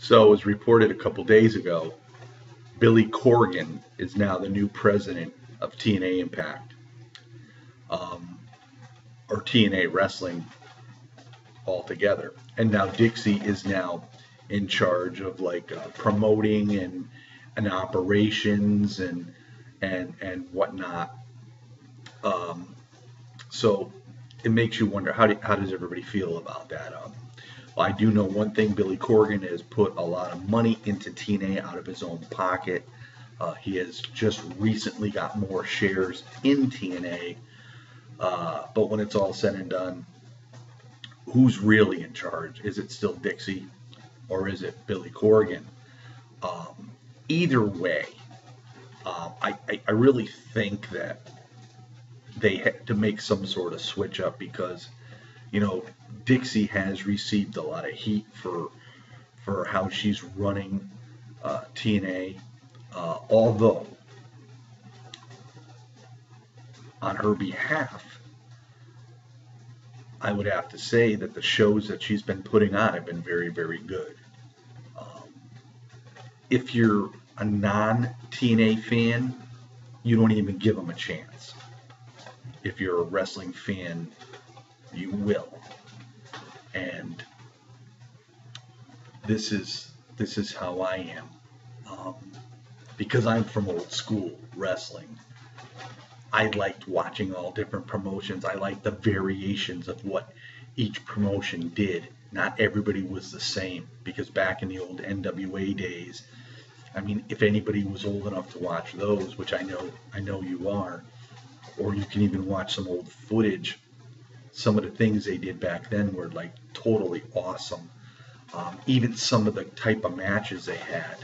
So, it was reported a couple days ago, Billy Corgan is now the new president of TNA Impact, um, or TNA Wrestling altogether. And now Dixie is now in charge of like promoting and operations and whatnot. Um, so it makes you wonder how does everybody feel about that? Well, I do know one thing: Billy Corgan has put a lot of money into TNA out of his own pocket. He has just recently got more shares in TNA. But when it's all said and done, who's really in charge? Is it still Dixie or is it Billy Corgan? Either way, I really think that they had to make some sort of switch up because, you know, Dixie has received a lot of heat for how she's running TNA, although on her behalf, I would have to say that the shows that she's been putting on have been very, very good. If you're a non-TNA fan, you don't even give them a chance. If you're a wrestling fan, you will. And this is how I am. Because I'm from old school wrestling, I liked watching all different promotions. I liked the variations of what each promotion did. Not everybody was the same, because back in the old NWA days, I mean, if anybody was old enough to watch those, which I know you are, or you can even watch some old footage, some of the things they did back then were like totally awesome. Even some of the type of matches they had,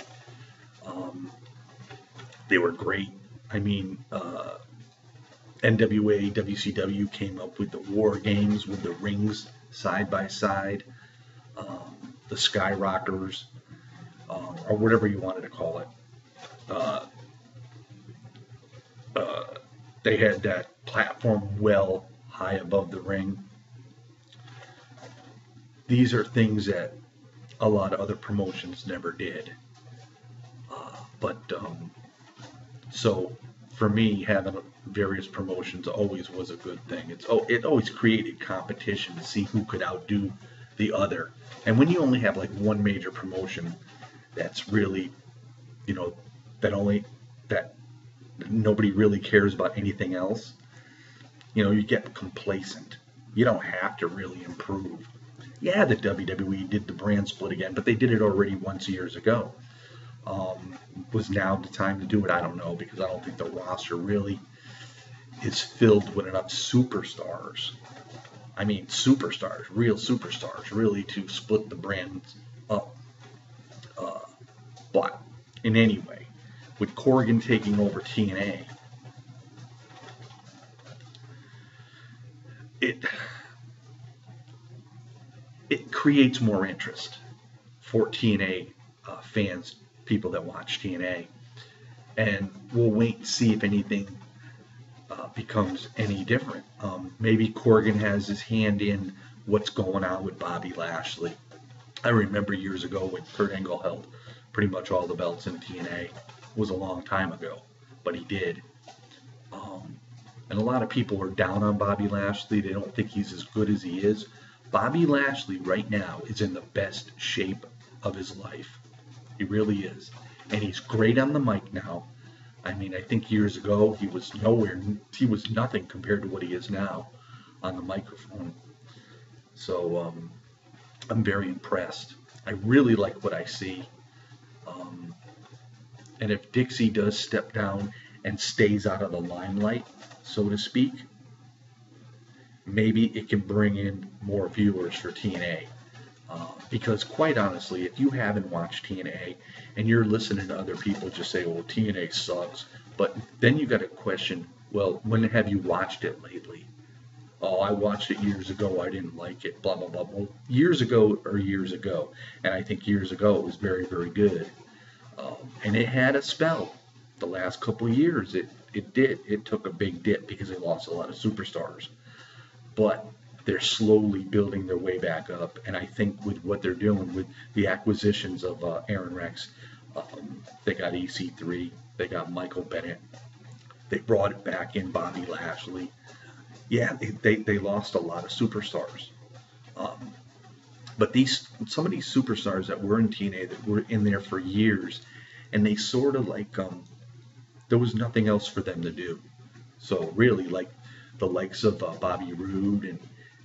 they were great. I mean, NWA, WCW came up with the War Games with the rings side by side, the Skyrockers, or whatever you wanted to call it. They had that platform well high above the ring. These are things that a lot of other promotions never did. So for me, having various promotions always was a good thing. It always created competition to see who could outdo the other. And when you only have like one major promotion that's really, you know, that nobody really cares about anything else, you know, you get complacent. You don't have to really improve. Yeah, the WWE did the brand split again, but they did it already once years ago. Was now the time to do it? I don't know, because I don't think the roster really is filled with enough superstars. I mean, superstars, real superstars, really to split the brands up. But in any way, with Corgan taking over TNA, it creates more interest for TNA fans, people that watch TNA, and we'll wait and see if anything becomes any different. Maybe Corgan has his hand in what's going on with Bobby Lashley. I remember years ago when Kurt Angle held pretty much all the belts in TNA. It was a long time ago, but he did. And a lot of people are down on Bobby Lashley. They don't think he's as good as he is. Bobby Lashley right now is in the best shape of his life. He really is. And he's great on the mic now. I mean, I think years ago he was nothing compared to what he is now on the microphone. So I'm very impressed. I really like what I see. And if Dixie does step down and stays out of the limelight, so to speak, maybe it can bring in more viewers for TNA. Because quite honestly, if you haven't watched TNA and you're listening to other people just say, well, TNA sucks, but then you got to question, well, when have you watched it lately? Oh, I watched it years ago, I didn't like it, blah, blah, blah. Well, years ago are years ago. And I think years ago it was very, very good. And it had a spell. The last couple of years, it did. It took a big dip because they lost a lot of superstars. But they're slowly building their way back up. And I think with what they're doing with the acquisitions of Aaron Rex, they got EC3, they got Michael Bennett, they brought it back in Bobby Lashley. Yeah, they lost a lot of superstars. But some of these superstars that were in TNA that were in there for years, and they sort of like there was nothing else for them to do. So really, like the likes of Bobby Roode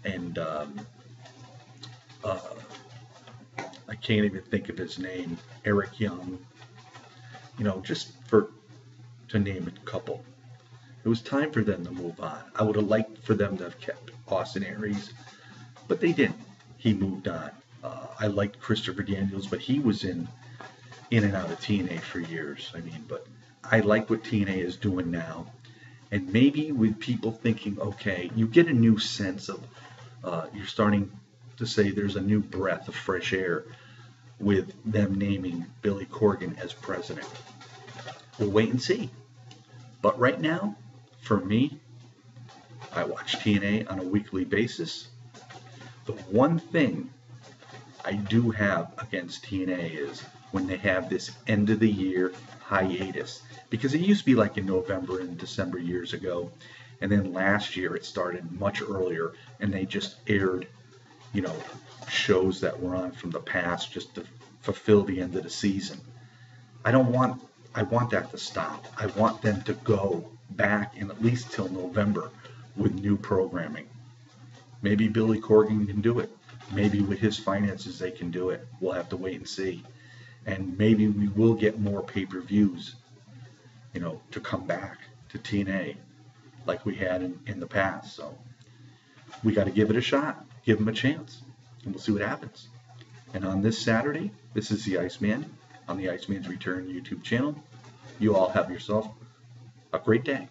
and I can't even think of his name, Eric Young. You know, just to name a couple. It was time for them to move on. I would have liked for them to have kept Austin Aries, but they didn't. He moved on. I liked Christopher Daniels, but he was in and out of TNA for years. I mean, but I like what TNA is doing now. And maybe with people thinking, okay, you get a new sense of, you're starting to say there's a new breath of fresh air with them naming Billy Corgan as president. We'll wait and see. But right now, for me, I watch TNA on a weekly basis. The one thing I do have against TNA is when they have this end of the year hiatus, because it used to be like in November and December years ago, and then last year it started much earlier, and they just aired, you know, shows that were on from the past just to fulfill the end of the season. I want that to stop. I want them to go back and at least till November with new programming. Maybe Billy Corgan can do it. Maybe with his finances they can do it. We'll have to wait and see. And maybe we will get more pay-per-views, you know, to come back to TNA like we had in the past. So we got to give it a shot, give them a chance, and we'll see what happens. And on this Saturday, this is the Iceman on the Iceman's Return YouTube channel. You all have yourself a great day.